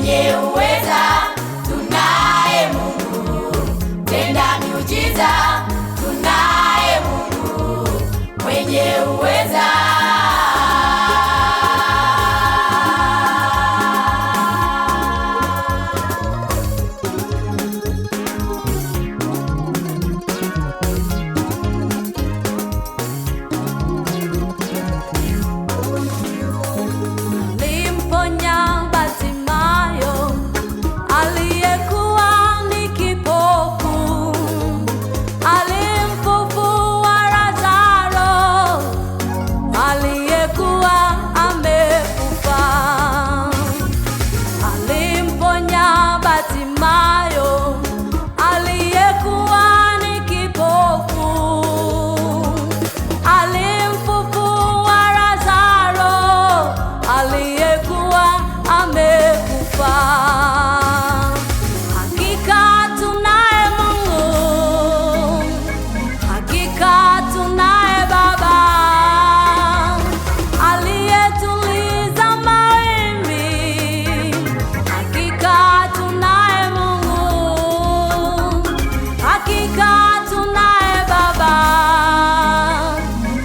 mwenye uweza, tunaye Mungu. Tenda miujiza, tunaye Mungu mwenye uweza.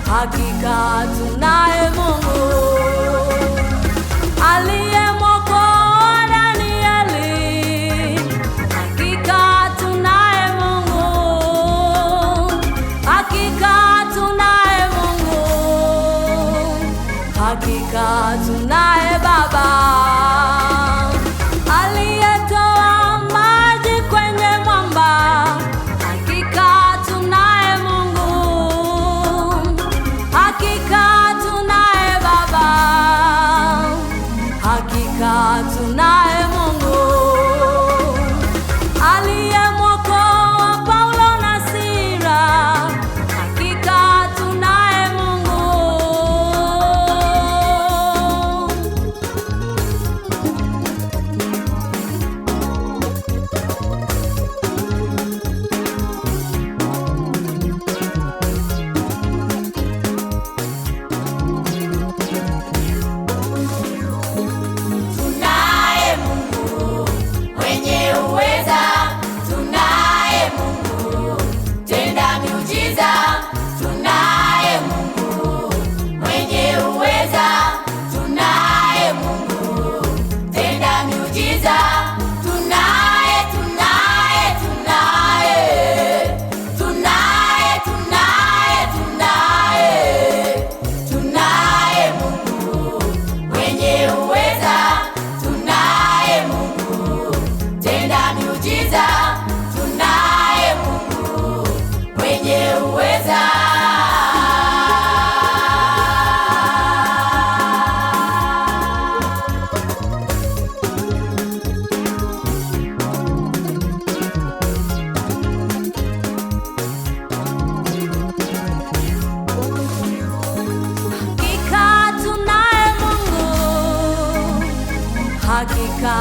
Hakika tunaye Mungu aliyemwokoa Danieli. Hakika tunaye Mungu, hakika tunaye Mungu, hakika tunaye Baba aliyetoa maji kwenye mwamba. Hakika tunaye Mungu, hakika tunaye Baba, hakika tunaye Mungu aliyemwokoa Paulo na Sila. Hakika tunaye Mungu. Tunaye Mungu mwenye uweza, tunaye Mungu. Tenda miujiza, tunaye Mungu mwenye uweza, tunaye Mungu. Tenda miujiza, tunaye, tunaye, tunaye, tunaye, tunaye, tunaye, tunaye Mungu mwenye uweza, tunaye Mungu. Tenda miujiza, tunaye Mungu mwenye uweza. Hakika tunaye Mungu, hakika